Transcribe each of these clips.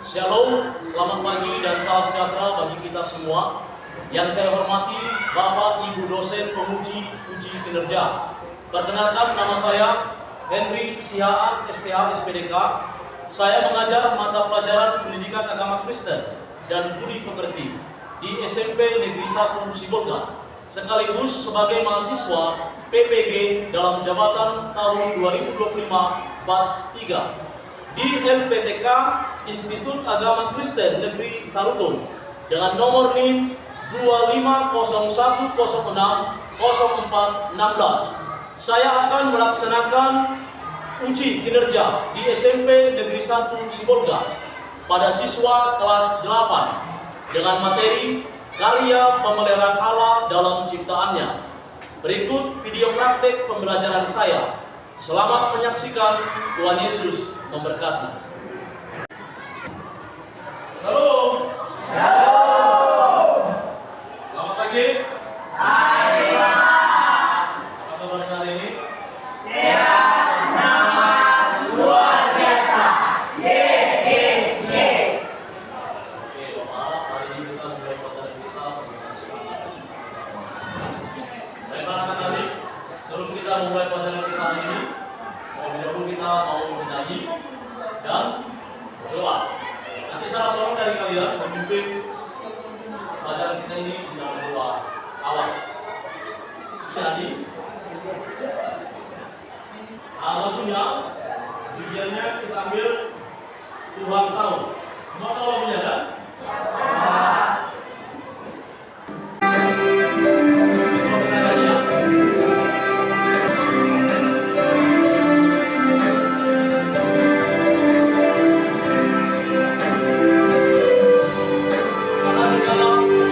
Shalom, selamat pagi dan salam sejahtera bagi kita semua. Yang saya hormati Bapak Ibu dosen penguji uji kinerja. Perkenalkan, nama saya Henry Sihaan, STH SPDK. Saya mengajar mata pelajaran Pendidikan Agama Kristen dan Budi Pekerti di SMP Negeri 1 Sibolga, sekaligus sebagai mahasiswa PPG dalam jabatan tahun 2025 batch 3 di LPTK Institut Agama Kristen Negeri Tarutun dengan nomor NIM 2501060416. Saya akan melaksanakan uji kinerja di SMP Negeri 1 Sibolga pada siswa kelas 8 dengan materi karya pemeliharaan Allah dalam ciptaannya. Berikut video praktek pembelajaran saya. Selamat menyaksikan. Tuhan Yesus memberkati. Shalom. Shalom. Selamat pagi. Pagi. Apa kabarnya hari ini? Sehat, semangat, luar biasa. Yes, yes, yes. Oke, Bapak, hari ini kita mulai pelajaran kita dengan semangat. Baik, anak-anak kami, sebelum kita memulai pelajaran kita hari ini, terlebih dahulu kita mau menyanyi dan berdoa. Nanti salah seorang dari kalian memimpin pelajaran kita ini dengan berdoa awal. Jadi, lagunya, tujuannya kita ambil Tuhan tahu. Semua tahu lagunya kan? Coba kita nyanyi ya.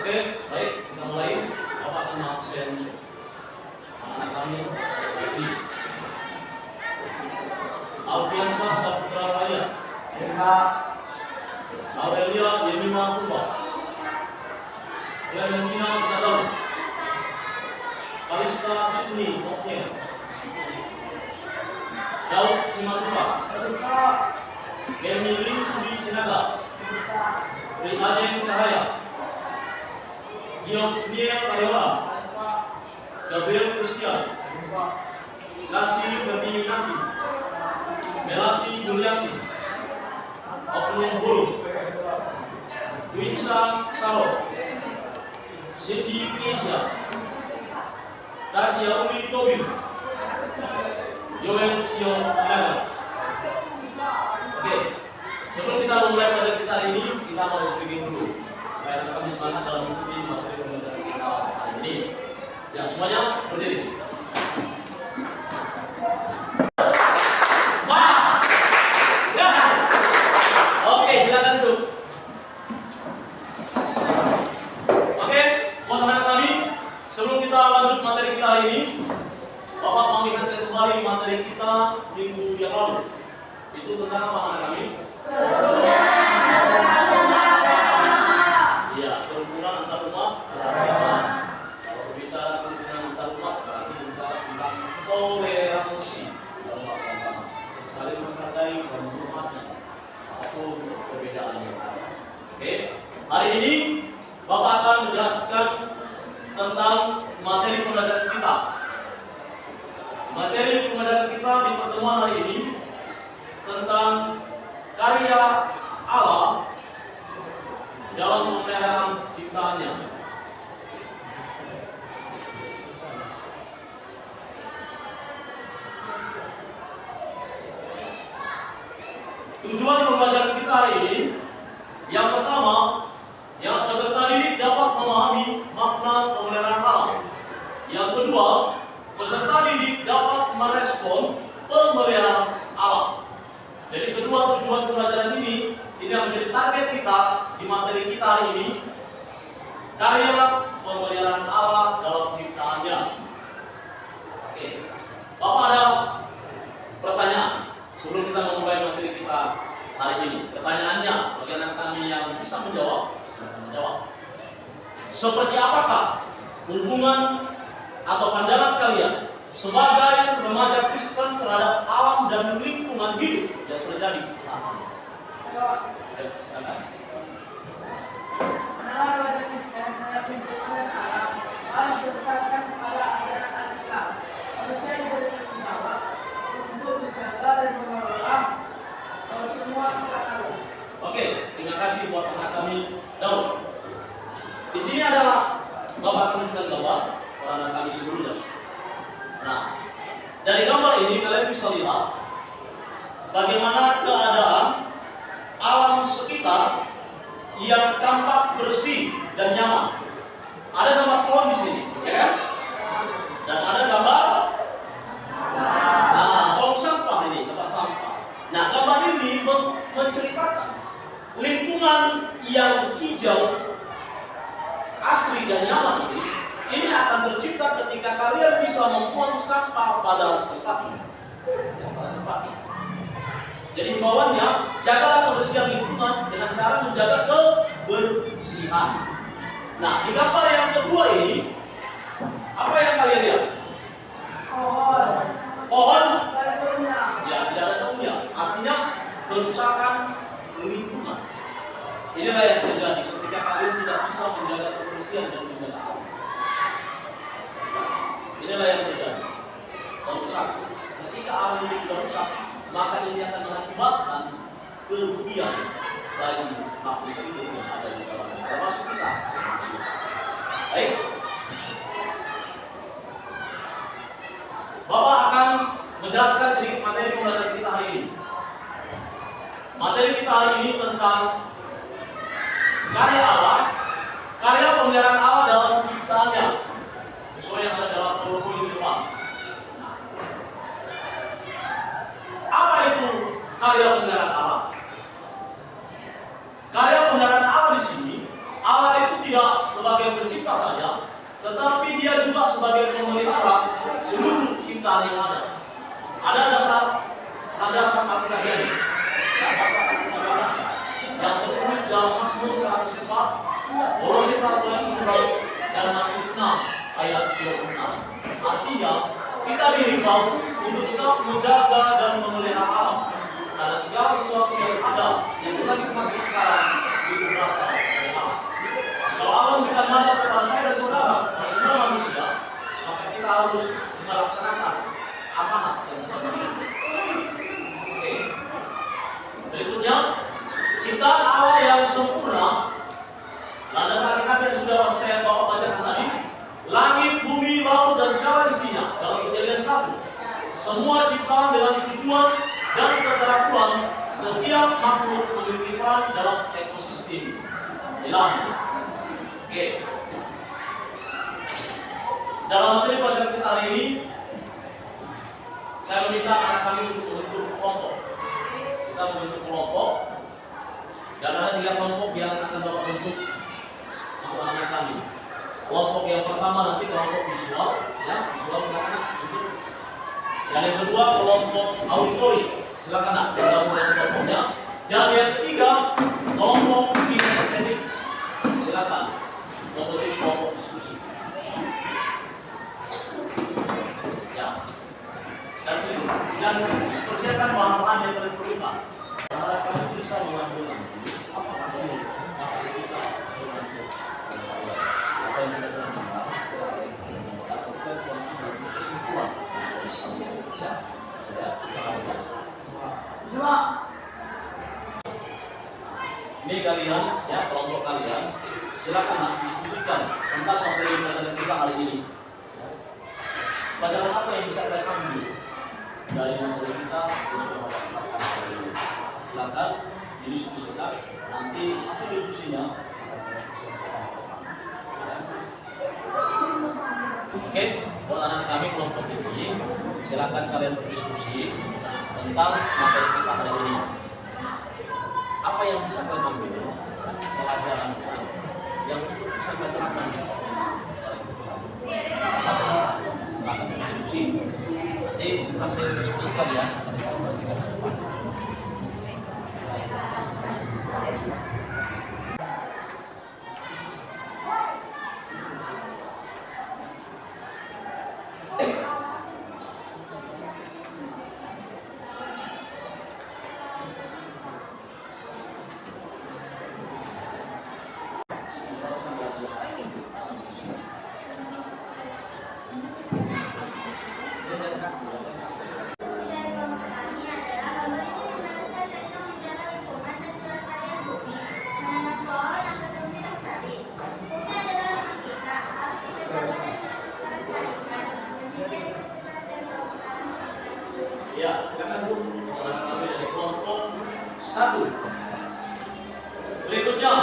Oke, baik, kita mulai. Bapak akan absen anak-anak kami. Alfiansa Saputra Aurelia Yemima Purba, Clementina Nathalie, Kalista Sydney Oknya, Daud Simantuka, Emily Sudi Sinaga, Tri Ajeng Cahaya, Giovanni Karyola, Gabriel Christian, Kasih Gabi Nanti, Melati Julianti, Oknum Bulu, Winsa Saro, Siti Isya, Tasya Umi Tobin, Joel Siong Ilaga. Oke, sebelum kita memulai pada kita hari ini, kita mau speaking dulu. Supaya kami semangat dalam mengikuti materi pembelajaran kita hari ini. Ya, semuanya berdiri. Oke, silakan duduk. Oke, teman-teman kami, sebelum kita lanjut materi kita hari ini, Bapak mengingatkan kembali materi kita minggu yang lalu. Itu tentang apa anak kami? Iya, kerukunan antar umat beragama. Kalau berbicara kerukunan antar umat, berarti bicara tentang toleransi dalam beragama, saling menghargai dan menghormati apapun perbedaannya. Oke, hari ini Bapak akan menjelaskan tentang materi pembelajaran kita. Materi pembelajaran kita di pertemuan hari ini tentang karya Allah dalam pemeliharaan ciptaannya. Tujuan pembelajaran kita hari ini, yang pertama, yang peserta didik dapat memahami makna pemeliharaan Allah. Yang kedua, peserta didik dapat merespon pemeliharaan Allah. Jadi kedua tujuan pembelajaran ini yang menjadi target kita di materi kita hari ini, karya pemeliharaan Allah dalam ciptaannya. Oke, Bapak ada pertanyaan sebelum kita memulai materi kita hari ini? Pertanyaannya, bagi anak kami yang bisa menjawab, silakan menjawab. Seperti apakah hubungan atau pandangan kalian sebagai remaja Kristen terhadap alam dan lingkungan hidup yang terjadi saat ini? Pandangan remaja Kristen terhadap lingkungan dan alam harus berdasarkan pada ajaran Alkitab. Manusia diberi tanggung jawab untuk menjaga dan mengelola semua sekitar alam. Oke, terima kasih buat anak kami Daud. Di sini adalah Bapak menunjukkan gambar anak kami sebelumnya. Nah, dari gambar ini kalian bisa lihat bagaimana keadaan alam sekitar yang tampak bersih dan nyaman. Ada gambar pohon di sini, ya kan? Dan ada gambar tong sampah ini, tempat sampah. Nah, gambar ini menceritakan lingkungan yang hijau, asri dan nyaman ini akan tercipta ketika kalian bisa membuang sampah pada tempatnya. Jadi himbauannya, jagalah kebersihan lingkungan dengan cara menjaga kebersihan. Nah, di gambar yang kedua ini, apa yang kalian lihat? Pohon. Pohon? Tidak ada daunnya. Ya, tidak ada daunnya. Artinya kerusakan lingkungan. Inilah yang terjadi ketika kalian tidak bisa menjaga kebersihan dan menjaga alam. Inilah yang terjadi. Kerusakan. Ketika alam itu sudah rusak, maka ini akan mengakibatkan kerugian bagi makhluk hidup yang ada di dalam, termasuk kita. Baik. Bapak akan menjelaskan sedikit materi pembelajaran kita hari ini. Materi kita hari ini tentang karya Allah, karya pemeliharaan Allah dalam ciptaannya, sesuai yang ada dalam PowerPoint di depan. Apa itu karya pemeliharaan Allah? Karya pemeliharaan Allah di sini, Allah itu tidak sebagai pencipta saja, tetapi Dia juga sebagai pemelihara seluruh ciptaan yang ada. Ada dasar akidah ini. Dasar akidah dalam Mazmur 104, Kolose 1 ayat 17 dan Matius 6 ayat 26. Artinya kita dihimbau untuk tetap menjaga dan memelihara alam. Karena segala sesuatu yang ada yang kita nikmati sekarang itu berasal dari alam. Kalau alam memberikan mandat kepada saya dan saudara dan semua manusia, maka kita harus melaksanakan amanat yang kita miliki. Oke. Berikutnya, ciptaan Allah yang sempurna. Landasan kitab yang sudah saya bacakan tadi, langit, bumi, laut dan segala isinya dalam Kejadian 1. Semua ciptaan dengan tujuan dan ketentuan, setiap makhluk memiliki peran dalam ekosistem ilahi. Oke. Dalam materi pelajaran kita hari ini, saya meminta anak kami untuk membentuk kelompok. Kita membentuk kelompok dan ada 3 kelompok yang akan Bapak bentuk untuk anak kami. Kelompok yang pertama nanti kelompok visual, ya, visual silakan untuk. Yang kedua kelompok auditori, silakan nak bergabung dengan kelompoknya. Dan yang ketiga kelompok kinestetik, silakan membentuk kelompok diskusi. Ya, dan persiapkan bahan-bahan yang terperlukan. Harap kami bisa mengambil apa hasil materi kita apa yang sudah kita bahas, kesimpulan. Ini kalian, ya kelompok kalian, silakan diskusikan tentang materi pelajaran kita hari ini. Pelajaran apa yang bisa kita ambil dari materi kita yang sudah Bapak jelaskan hari ini? Silakan didiskusikan. Nanti hasil diskusinya. Oke, buat anak kami kelompok ini, silakan kalian berdiskusi tentang materi kita hari ini. Apa yang bisa kalian ambil pelajaran yang bisa kalian terapkan? Silakan berdiskusi. Nanti hasil diskusi kalian akan kita saksikan ke depan. Ya, silakan Bu. Kami dari kelompok 1. Berikutnya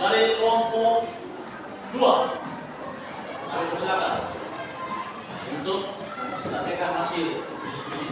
dari kelompok 2. Kami persilakan untuk selesaikan hasil diskusi.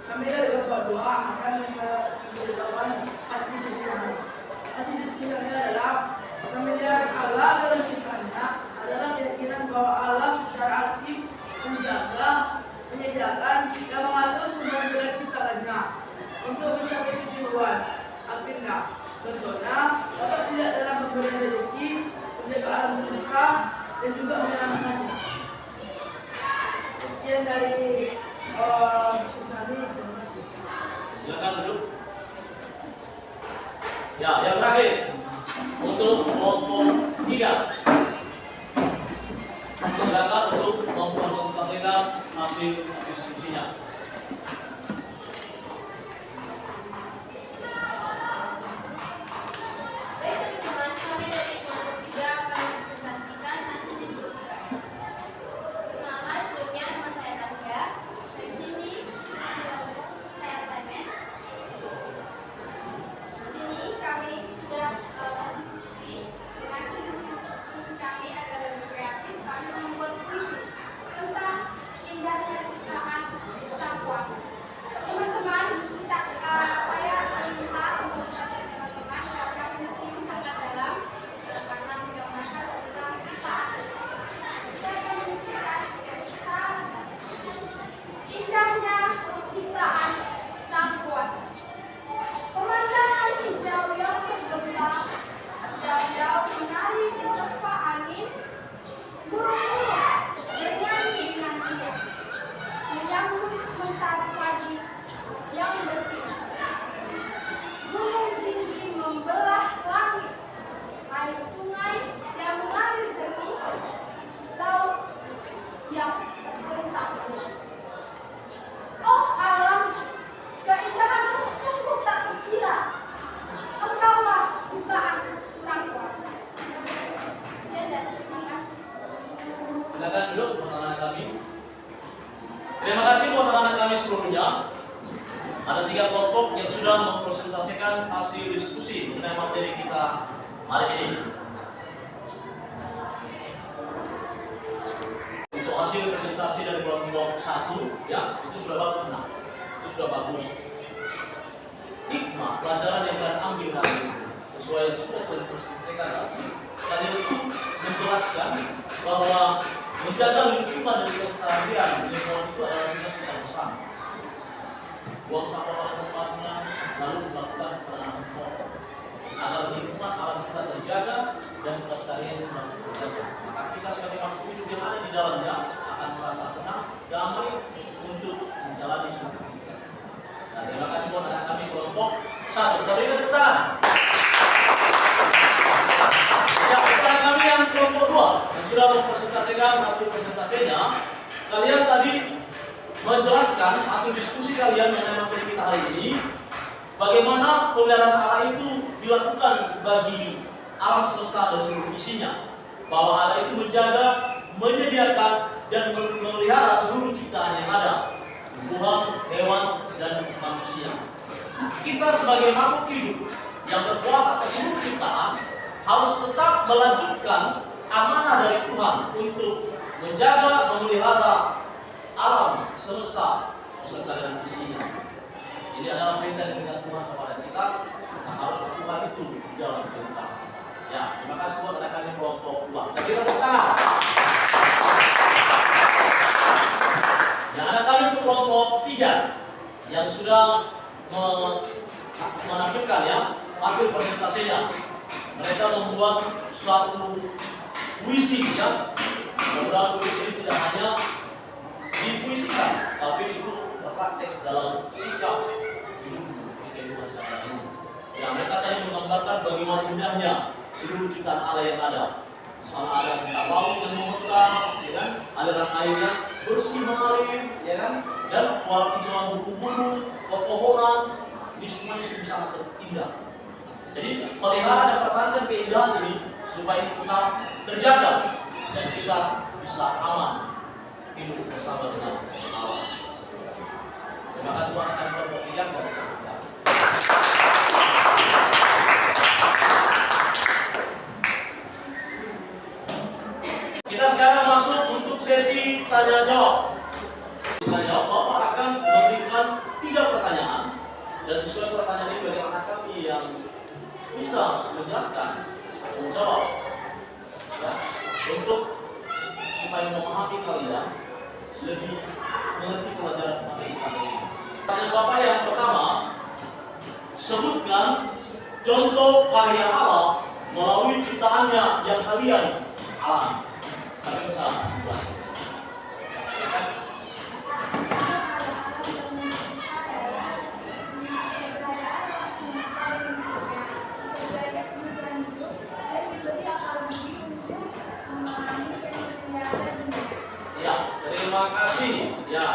Kami dari kelompok 2 akan memberitahukan hasil diskusinya adalah pemilihan Allah dalam ciptaannya adalah keyakinan bahwa Allah secara aktif menjaga, menyediakan, dan mengatur semua gerak ciptaannya untuk mencapai tujuan. Artinya, contohnya dapat tidak dalam pemberian rezeki, menjaga alam semesta, dan juga menyelamatkannya. Sekian dari diskusi kami. Terima kasih. Silakan duduk. Ya, yang terakhir untuk kelompok 3. Silakan untuk mempresentasikan hasil diskusinya. Baik teman-teman, kami dari kelompok 3 akan mempresentasikan hasil diskusi. Perkenalkan, sebelumnya nama saya Tasya. Di sini saya Clement. Di sini kami sudah diskusi. Hasil diskusi kami adalah lebih kreatif. Kami membuat puisi tentang indahnya ciptaan Ada 3 kelompok yang sudah mempresentasikan hasil diskusi mengenai materi kita hari ini. Untuk hasil presentasi dari kelompok 1, ya, itu sudah bagus, nah. Itu sudah bagus. Hikmah pelajaran yang kalian ambil hari ini sesuai yang sudah dipresentasikan tadi, kalian itu menjelaskan bahwa menjaga lingkungan dan kelestarian lingkungan itu adalah tugas kita bersama. Buang sampah pada tempatnya, lalu melakukan penanaman pohon agar lingkungan alam kita terjaga dan kelestarian itu terjaga. Maka kita sebagai makhluk hidup yang ada di dalamnya akan merasa tenang, damai untuk menjalani hidup kita. Nah, terima kasih buat anak kami kelompok 1. Berikan tepuk tangan. Ya, anak kami yang kelompok 2 yang sudah mempresentasikan hasil presentasinya, kalian tadi menjelaskan hasil diskusi kalian mengenai materi kita hari ini, bagaimana pemeliharaan Allah itu dilakukan bagi alam semesta dan seluruh isinya, bahwa Allah itu menjaga, menyediakan, dan memelihara seluruh ciptaan yang ada, tumbuhan, hewan, dan manusia. Kita sebagai makhluk hidup yang berkuasa atas seluruh ciptaan harus tetap melanjutkan amanah dari Tuhan untuk menjaga, memelihara alam semesta beserta dengan isinya. Ini adalah perintah Tuhan kepada kita, yang harus lakukan itu di dalam kehidupan. Ya, terima kasih buat rekan-rekan kelompok 2. Jadi tepuk tangan. Ya, anak kami untuk kelompok 3 yang sudah menampilkan ya hasil presentasinya. Mereka membuat suatu puisi ya. Mudah-mudahan puisi ini tidak hanya dipuisikan, tapi itu terpraktek dalam sikap hidup di kehidupan sehari-hari ini. Ya, mereka tadi menggambarkan bagaimana indahnya seluruh ciptaan Allah yang ada. Di sana ada tentang laut yang memetar, ya kan? Aliran airnya bersih mengalir, ya kan? Dan suara kicauan burung-burung, pepohonan, ini semua sangat indah. Jadi pelihara dan pertahankan keindahan ini supaya kita terjaga dan kita bisa aman hidup bersama dengan Allah. Terima kasih buat rekan kelompok 3. Kita sekarang masuk untuk sesi tanya jawab. Tanya jawab, Bapak akan memberikan 3 pertanyaan dan sesuai pertanyaan ini bagi anak kami yang bisa menjelaskan atau menjawab, ya, untuk supaya memahami kalian lebih mengerti pelajaran materi kali ini. Pertanyaan Bapak yang pertama, sebutkan contoh karya Allah melalui ciptaannya yang kalian alami. Sampai ke sana. Ya, terima kasih. Ya.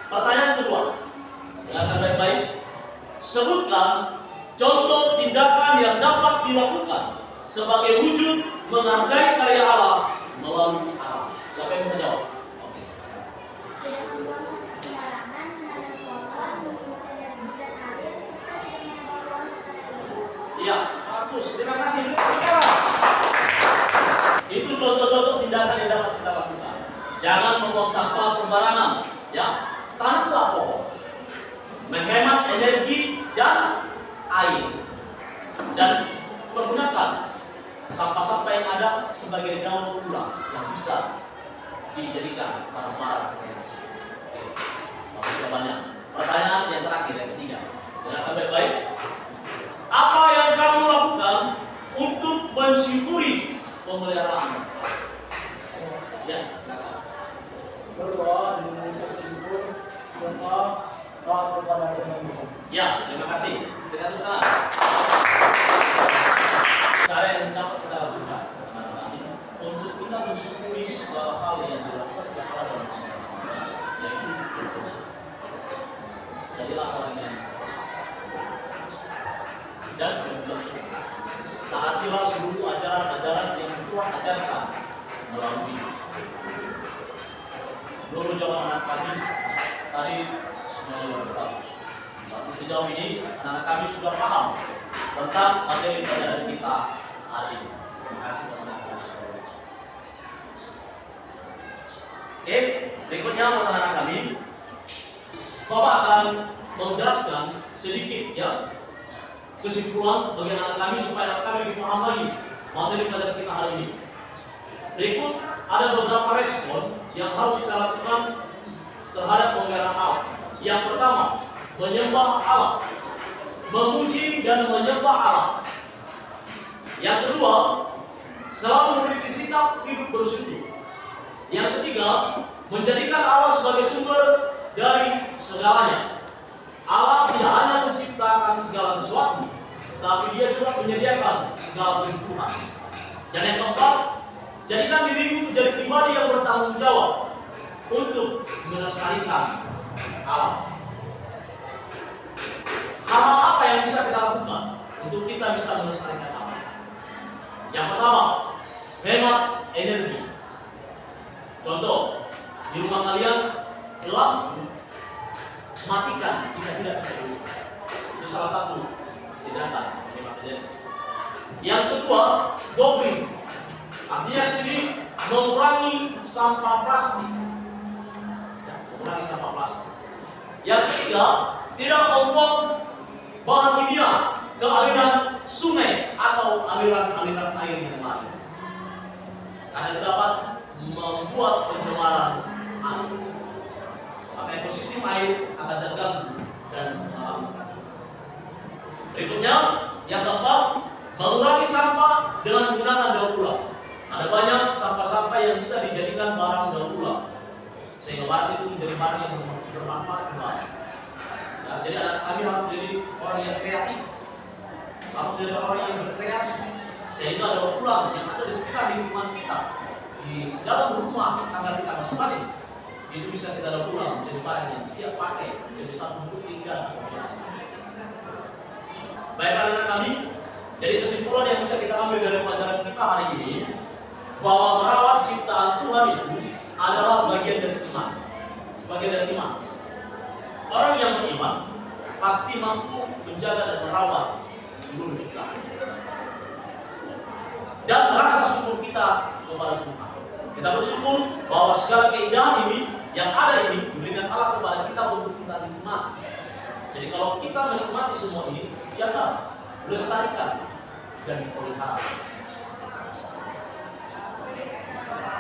Pertanyaan kedua, dengarkan baik-baik. Sebutkan contoh tindakan yang dapat dilakukan sebagai wujud menghargai karya Allah melalui alam. Siapa yang bisa jawab? Oke. Iya, bagus. Terima kasih. Itu contoh-contoh tindakan yang dapat kita lakukan. Jangan membuang sampah sembarangan, ya. Tanamlah pohon, menghemat energi dan air, dan pergunakan sampah-sampah yang ada sebagai daur ulang yang bisa dijadikan barang-barang kreasi. Oke, jawabannya. Pertanyaan yang terakhir, yang ketiga. Dengarkan baik-baik. Apa yang kamu lakukan untuk mensyukuri pemeliharaan? Ya. Berdoa dengan mengucap syukur serta taat kepada Tuhan. Ya, terima kasih. Dengan Tuhan. Cara yang dapat kita lakukan, teman-teman, untuk kita mensyukuri segala hal yang dilakukan oleh Allah dalam kehidupan, yaitu berdoa. Jadilah orang yang dan mengucap syukur. Taatilah seluruh ajaran-ajaran yang Tuhan ajarkan melalui. Dulu zaman anak tadi hadir semuanya bagus. Tapi sejauh ini anak-anak kami sudah paham tentang materi pelajaran kita hari ini. Terima kasih teman-teman. Oke, berikutnya buat anak-anak kami, Bapak akan menjelaskan sedikit ya kesimpulan bagi anak kami supaya anak kami lebih paham lagi materi pelajaran kita hari ini. Berikut ada beberapa respon yang harus kita lakukan terhadap pemeliharaan Allah. Yang pertama, menyembah Allah, memuji dan menyembah Allah. Yang kedua, selalu memiliki sikap hidup bersyukur. Yang ketiga, menjadikan Allah sebagai sumber dari segalanya. Allah tidak hanya menciptakan segala sesuatu, tapi Dia juga menyediakan segala kebutuhan. Dan yang keempat, jadikan dirimu menjadi pribadi yang bertanggung jawab untuk melestarikan alam. Hal-hal apa yang bisa kita lakukan untuk kita bisa melestarikan alam? Yang pertama, hemat energi. Contoh, di rumah kalian lampu matikan jika tidak perlu. Itu salah satu tindakan hemat energi. Yang kedua, dobring. Artinya di sini mengurangi sampah plastik. Ya, mengurangi sampah plastik. Yang ketiga, tidak membuang bahan kimia ke aliran sungai atau aliran-aliran air yang lain. Karena itu dapat membuat pencemaran air. Maka ekosistem air akan terganggu dan mengalami racun. Berikutnya, yang keempat, mengurangi sampah dengan menggunakan daur ulang. Ada banyak sampah-sampah yang bisa dijadikan barang daur ulang, sehingga barang itu menjadi barang yang bermanfaat kembali. Ya, jadi anak kami harus menjadi orang yang kreatif, harus menjadi orang yang berkreasi, sehingga daur ulang yang ada di sekitar lingkungan kita, di dalam rumah tangga kita masing-masing, itu bisa kita daur ulang menjadi barang yang siap pakai, menjadi satu bentuk keindahan biasa. Baik anak kami, jadi kesimpulan yang bisa kita ambil dari pelajaran kita hari ini, bahwa merawat ciptaan Tuhan itu adalah bagian dari iman. Bagian dari iman. Orang yang beriman pasti mampu menjaga dan merawat seluruh ciptaan. Dan rasa syukur kita kepada Tuhan. Kita bersyukur bahwa segala keindahan ini yang ada ini diberikan Allah kepada kita untuk kita nikmati. Jadi kalau kita menikmati semua ini, jaga, lestarikan dan dipelihara.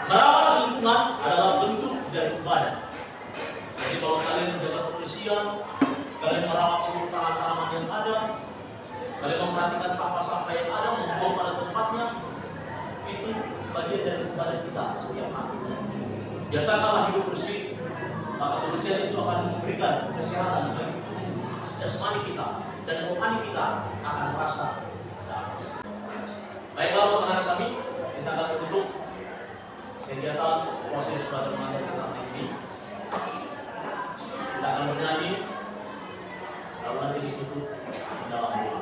Merawat lingkungan adalah bentuk dari ibadah. Jadi kalau kalian menjaga kebersihan, kalian merawat seluruh tanaman yang ada, kalian memperhatikan sampah-sampah yang ada, membuang pada tempatnya, itu bagian dari ibadah kita setiap hari. Biasakanlah hidup bersih, maka kebersihan itu akan memberikan kesehatan bagi tubuh jasmani kita dan rohani kita akan merasa. Baiklah teman-teman kami, kita akan tutup kegiatan proses belajar mengajar kita hari ini. Kita akan bernyanyi, lalu nanti ditutup di dalam doa.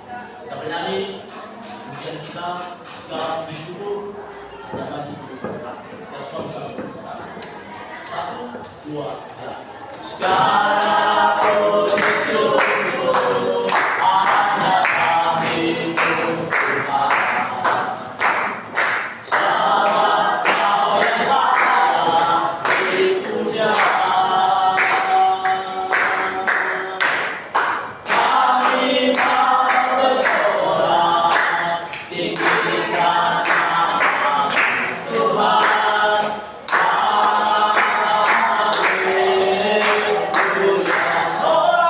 Kita bernyanyi, kemudian kita segala bersyukur dan lagi berdoa. Kita semua bisa berdoa. 1, 2, 3. Segala bersyukur hanya kami Tuhan. Oh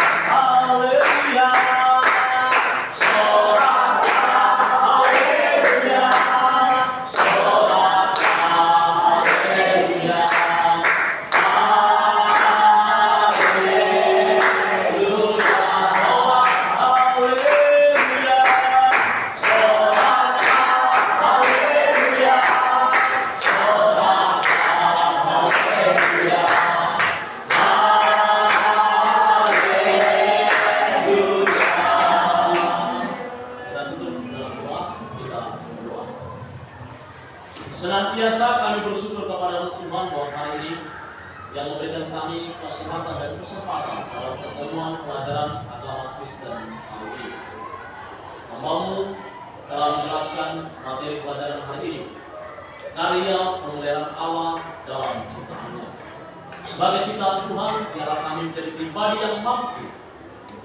kesempatan dan kesempatan dalam pertemuan pelajaran agama Kristen kali ini. Hambamu telah menjelaskan materi pelajaran hari ini, karya pemeliharaan Allah dalam ciptaannya. Sebagai ciptaan Tuhan, biarlah kami menjadi pribadi yang mampu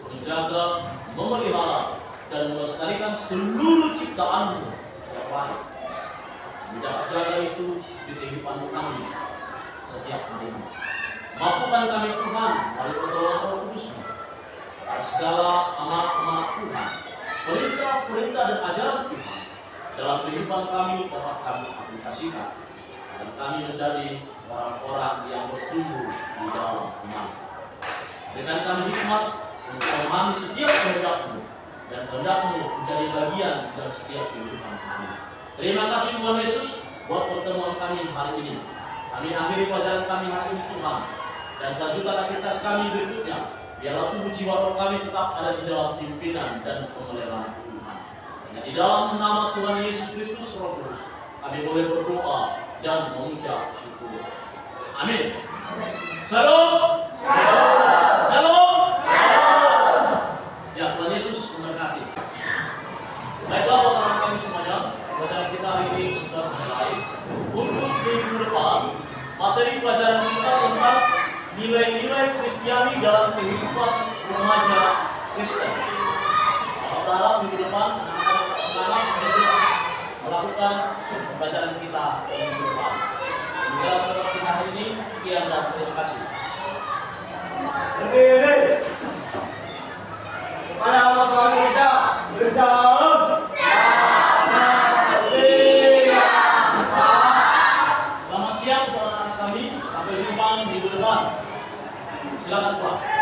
menjaga, memelihara, dan melestarikan seluruh ciptaanmu yang baik. Tidak jaga itu di kehidupan kami setiap harinya. Mampukan kami Tuhan melalui pertolongan Roh Kudus-Mu atas segala amanat-amanat Tuhan, perintah-perintah dan ajaran Tuhan dalam kehidupan kami dapat kami aplikasikan, dan kami menjadi orang-orang yang bertumbuh di dalam iman. Berikan kami hikmat untuk memahami setiap kehendak-Mu, dan kehendak-Mu menjadi bagian dari setiap kehidupan kami. Terima kasih Tuhan Yesus buat pertemuan kami hari ini. Kami akhiri pelajaran kami hari ini Tuhan, dan lanjutkan aktivitas kami berikutnya. Biarlah tubuh jiwa roh kami tetap ada di dalam pimpinan dan pemeliharaan Tuhan. Dan di dalam nama Tuhan Yesus Kristus Roh Kudus, kami boleh berdoa dan mengucap syukur. Amin. Shalom. Shalom. Shalom. Shalom. Ya, Tuhan Yesus memberkati. Baiklah, Bapak-Bapak kami semuanya, pelajaran kita hari ini sudah selesai. Untuk minggu depan, materi pelajaran kita tentang nilai-nilai Kristiani dalam kehidupan remaja Kristen. Kita berharap minggu depan anak-anak semangat untuk melakukan pembelajaran kita minggu depan. Dalam pertemuan kita hari ini, sekian dan terima kasih. Berdiri. Kepada Allah kita bersalam. Selamat siang untuk anak-anak kami. Sampai jumpa minggu depan. Silakan Pak.